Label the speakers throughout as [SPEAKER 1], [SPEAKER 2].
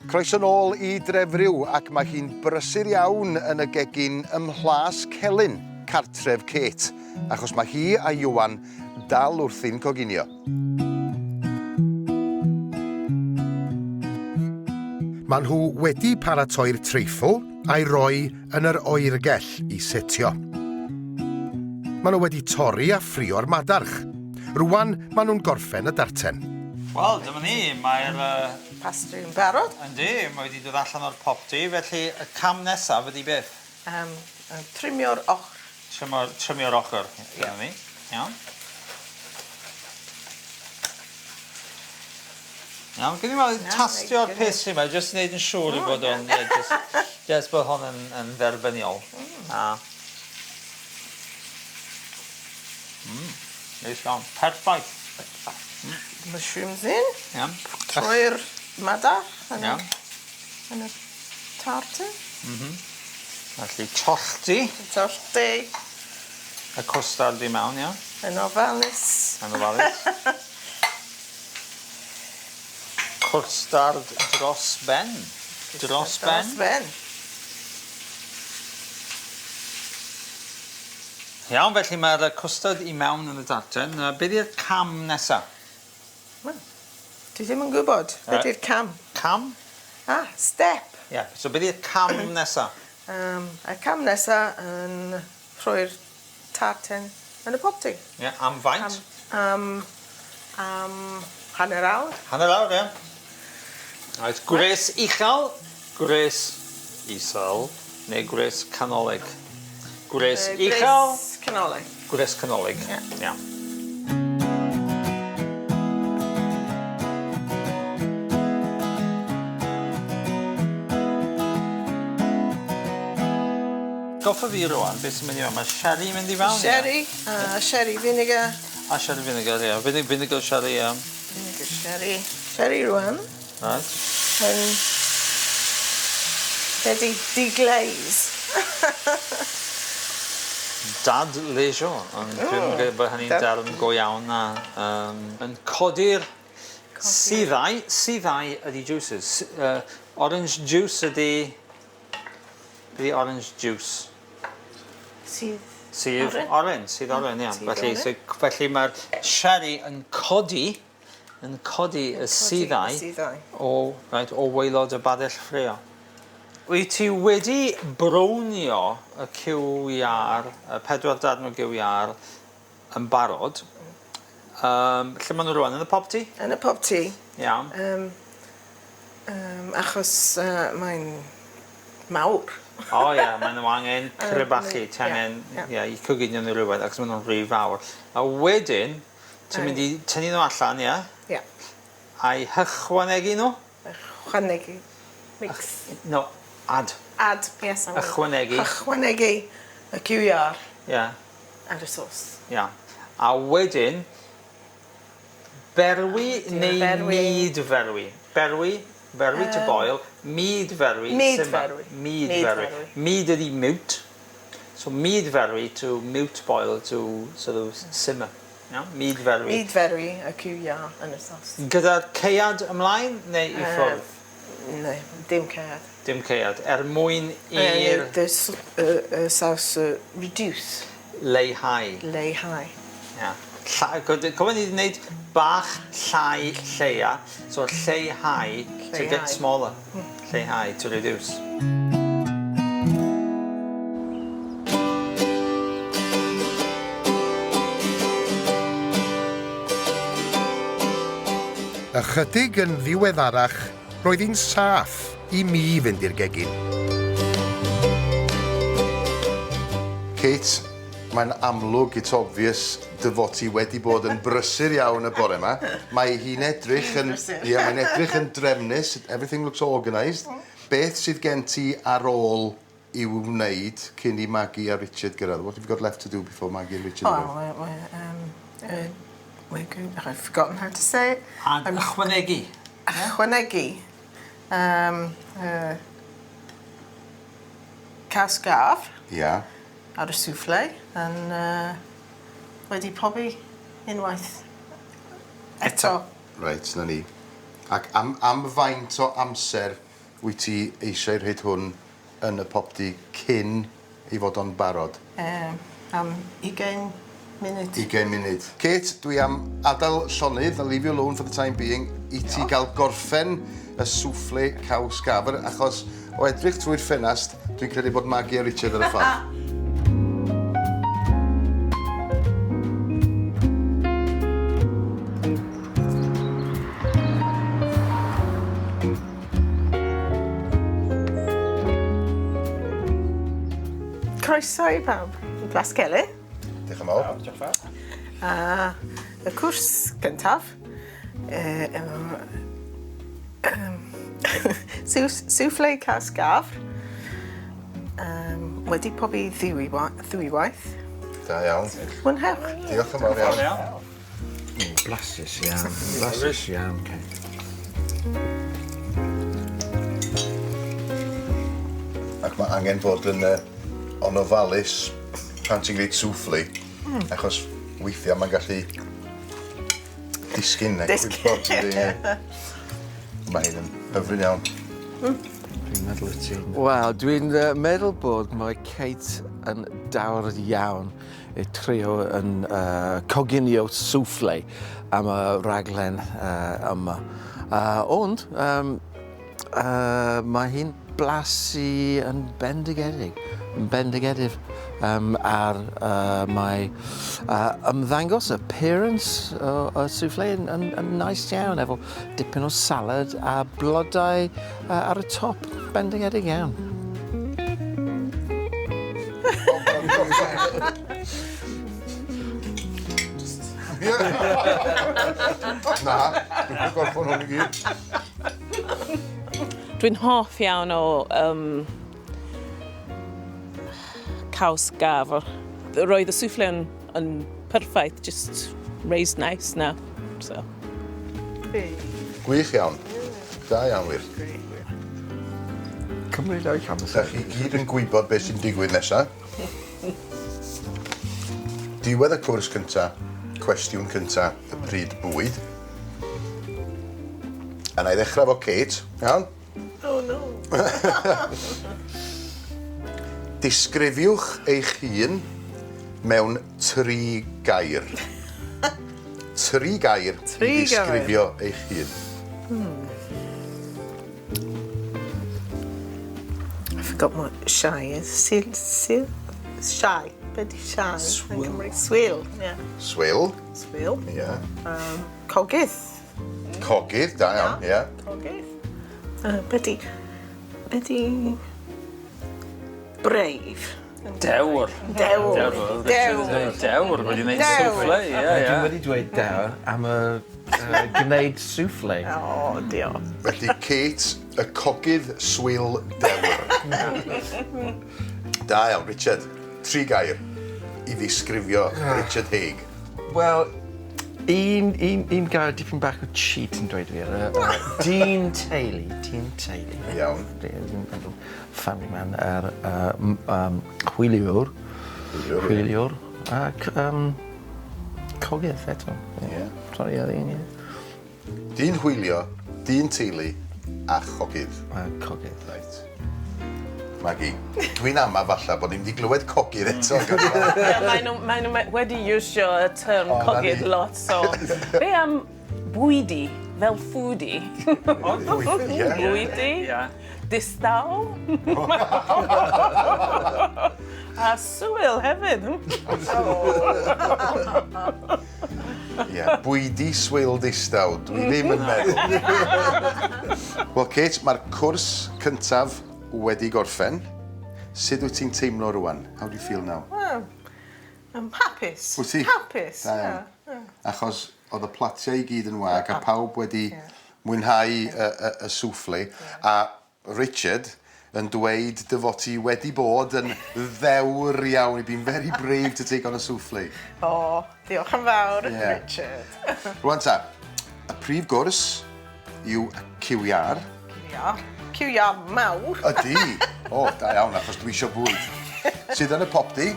[SPEAKER 1] Croeso nôl I Drefryw ac mae hi'n brysur iawn yn y gegin ymhlas Celyn, cartref Kate, achos mae hi a Ioan dal wrthi'n coginio. Maen nhw wedi paratoi'r treifl a'i roi yn yr oergell I setio. Maen nhw wedi torri a ffrio'r madarch. Rwan maen nhw'n gorffen y darten.
[SPEAKER 2] Wel, dyma ni, mae'r
[SPEAKER 3] pastry yn barod.
[SPEAKER 2] Yndi, mae wedi dod allan o'r popty, felly y cam nesaf ydi beth?
[SPEAKER 3] Trimio'r ochr.
[SPEAKER 2] Trimio'r ochr, dyma ni. Iawn. Iawn, gyn i weld tastio'r peth sy'n yma, jyst i wneud yn siŵr I bod o'n, jyst bod hon yn dderbyniol. Neis iawn, perffaith.
[SPEAKER 3] Mushrooms in.
[SPEAKER 2] Iawn.
[SPEAKER 3] Troi'r madarch yn y tartan.
[SPEAKER 2] Felly tollti.
[SPEAKER 3] Tollti.
[SPEAKER 2] Y cwstard I mewn, iawn.
[SPEAKER 3] Yn ofalus.
[SPEAKER 2] Yn ofalus. Cwstard dros ben. Dros ben. Iawn, felly mae'r cwstard I mewn yn y darten. Beth yw'r cam nesaf?
[SPEAKER 3] Dwi ddim yn gwybod. Beth yw'r cam?
[SPEAKER 2] Cam?
[SPEAKER 3] Step.
[SPEAKER 2] Ie, so beth yw'r cam nesaf?
[SPEAKER 3] Y cam nesaf yn rhoi'r tartan yn y popty.
[SPEAKER 2] Ie, am faint?
[SPEAKER 3] Am hanner awr.
[SPEAKER 2] Hanner awr, ie. Right, gwres uchel, gwres isel, neu gwres canolig. Gwres uchel.
[SPEAKER 3] Canolig.
[SPEAKER 2] Gwres canolig, ie. Goffa fi rwan, beth sy'n mynd I fewn? Mae sherry mynd I fewn?
[SPEAKER 3] Sherry, sherry vinegar.
[SPEAKER 2] A sherry vinegar, ie. Vinegar sherry, ie.
[SPEAKER 3] Vinegar sherry. Sherry rwan.
[SPEAKER 2] Right.
[SPEAKER 3] Wedi diglaze.
[SPEAKER 2] Dad leisio, ond dwi'n gwybod bod hynny'n dal yn go iawn na. Yn codi'r syddau. Syddau ydi juices. Orange juice ydi orange juice. Sydd oren, ie. Felly mae'r sherry yn codi y syddau o waelod y badell ffrio. Wyt ti wedi brownio y ciw iar, y 4 darn o giw iar yn barod. Lle maen nhw rwan? Yn y popty?
[SPEAKER 3] Yn y popty.
[SPEAKER 2] Iawn.
[SPEAKER 3] Achos mae'n mawr.
[SPEAKER 2] O ie, maen nhw angen crybachu. Ti angen I coginio nhw rhywbeth, ac maen nhw'n rhy fawr. A wedyn, ti'n mynd I tynnu nhw allan, ie?
[SPEAKER 3] Ie.
[SPEAKER 2] A'i hychwanegu nhw?
[SPEAKER 3] Hychwanegu. Mix.
[SPEAKER 2] No, add.
[SPEAKER 3] Add, yes.
[SPEAKER 2] Hychwanegu.
[SPEAKER 3] Hychwanegu y ciw iar.
[SPEAKER 2] Ie.
[SPEAKER 3] Ar y sos.
[SPEAKER 2] Ie. A wedyn, berwi neu mead ferwi? Berwi to boil, mead ferwi.
[SPEAKER 3] Mead ferwi.
[SPEAKER 2] Mead ferwi. Mead ydi mute. So mead ferwi to mute boil to sort of simmer. Yeah? Mead ferwi.
[SPEAKER 3] Mead ferwi y ciw iar yn y sos.
[SPEAKER 2] Gyda'r ceiad ymlaen neu I ffwrdd?
[SPEAKER 3] No, dim ceiad.
[SPEAKER 2] Dim ceiad. Mwyn i'r...
[SPEAKER 3] Y saws reduce.
[SPEAKER 2] Leihau.
[SPEAKER 3] Leihau.
[SPEAKER 2] Yeah. Gofyn I wneud bach llai lleia, so lleihau to get smaller. Lleihau to reduce.
[SPEAKER 1] Ychydig yn ddiweddarach, roedd hi'n saff I mi fynd i'r gegin. Kate, mae'n amlwg, it's obvious, dy fod ti wedi bod yn brysur iawn y bore yma. Mae hi'n edrych yn... mae'n edrych yn drefnus, everything looks organised. Beth sydd gen ti ar ôl i'w wneud cyn I Maggie a Richard gyrraedd? What have you got left to do before Maggie and Richard arrive?
[SPEAKER 3] I've forgotten how to say it.
[SPEAKER 2] Ychwanegu.
[SPEAKER 3] Ychwanegu. Casgaf.
[SPEAKER 1] Ia.
[SPEAKER 3] Ar y souffle. Wedi pobi unwaith. Eto.
[SPEAKER 1] Reit, na ni. Ac am faint o amser wyt ti eisiau rhaid hwn yn y popdi cyn i fod o'n barod?
[SPEAKER 3] Am 20 munud.
[SPEAKER 1] 20 munud. Kate, dwi am adael llonydd, a leave you alone for the time being, i ti gael gorffen y swffle caws gafr, achos o edrych trwy'r ffenast, dwi'n credu bod Maggie a Richard ar y ffordd.
[SPEAKER 3] Croeso i bawb. Blas Geli.
[SPEAKER 1] Diolch yn fawr.
[SPEAKER 3] A y cwrs gyntaf. Swffle cas gafr. Wedi pobi ddwywaith.
[SPEAKER 1] Da iawn.
[SPEAKER 3] Mwynhewch.
[SPEAKER 1] Diolch yn fawr iawn.
[SPEAKER 4] Blasus iawn. Blasus iawn, Kate.
[SPEAKER 1] Ac mae angen bod yn onofalus pan ti'n gwneud swffle, achos weithiau mae'n gallu disgyn. Mae hyn yn hyfryd iawn.
[SPEAKER 4] Dwi'n meddwl y ti. Wel, dwi'n meddwl bod mae Kate yn dawr iawn i trio yn coginio souffle am y raglen yma. Ond mae hi'n blasu yn bendigedig. Ar mae ymddangos appearance o souffle yn nice iawn, efo dipyn o salad a blodau ar y top, bendigedig iawn.
[SPEAKER 1] Na, dwi'n gorffon hwn i gyd.
[SPEAKER 5] Dwi'n hoff iawn o caws gafr. Roedd y souffle yn perffaith, just raised nice now. So.
[SPEAKER 1] Gwych iawn. Da iawn wir.
[SPEAKER 4] Cymryd o'i camus.
[SPEAKER 1] Da chi gyd yn gwybod beth sy'n digwydd nesaf. Diwedd y cwrs cynta, cwestiwn cynta, y pryd bwyd. A na i ddechrau fo Kate, iawn?
[SPEAKER 3] Oh no.
[SPEAKER 1] Disgrifiwch eich hun mewn 3 gair. 3 gair i ddisgrifio eich hun.
[SPEAKER 3] I forgot what shy is. Shy. Be di shy? Swill. Yeah.
[SPEAKER 1] Swill.
[SPEAKER 3] Swill.
[SPEAKER 1] Yeah.
[SPEAKER 3] Cogydd.
[SPEAKER 1] Cogydd, da iawn, ie.
[SPEAKER 3] Cogydd. Be di... Brave.
[SPEAKER 2] Dewr.
[SPEAKER 3] Dewr.
[SPEAKER 2] Dewr wedi gwneud souffle, ie.
[SPEAKER 4] Dwi'n wedi dweud dawr am y gwneud souffle.
[SPEAKER 3] O, diolch.
[SPEAKER 1] Felly Kate, y cogydd swill dewr. Da iawn, Richard. 3 gair i ddisgrifio Richard Haig.
[SPEAKER 4] Wel, un gair dipyn bach o cheat yn dweud fi. Dyn teulu.
[SPEAKER 1] Iawn.
[SPEAKER 4] Family man chwiliwr ac cogydd eto. Sorry, oedd un, ie.
[SPEAKER 1] Dyn hwylio, dyn teulu a chogydd.
[SPEAKER 4] Cogydd.
[SPEAKER 1] Right. Maggie, dwi'n ama falla bod ni'n wedi glywed cogydd eto.
[SPEAKER 5] Maen nhw wedi iwsio y term cogydd lot, so... Be am bwydi, fel foodie? Bwydi, distaw, a swill hefyd.
[SPEAKER 1] Bwydi swill distaw, dwi ddim yn meddwl. Wel, Kate, mae'r cwrs cyntaf wedi gorffen. Sut wyt ti'n teimlo rwan? How do you feel now?
[SPEAKER 3] I'm hapus.
[SPEAKER 1] Wyt ti?
[SPEAKER 3] Hapus,
[SPEAKER 1] ie. Achos oedd y platiau i gyd yn wag a pawb wedi mwynhau y souffle. A Richard yn dweud dy fod ti wedi bod yn ddewr iawn. You've been very brave to take on a souffle.
[SPEAKER 3] O, diolch yn fawr, Richard.
[SPEAKER 1] Rwan ta, y prif gwrs yw cywiar.
[SPEAKER 3] Cywiar mawr.
[SPEAKER 1] Ydy. O, da iawn, achos dwi eisiau bwyd. Sydd yn y popdi.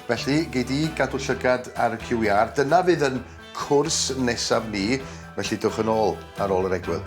[SPEAKER 1] Felly, gei di gadw llygad ar y cywiar. Dyna fydd yn cwrs nesaf ni. Felly, dwch yn ôl ar ôl yr egwyl.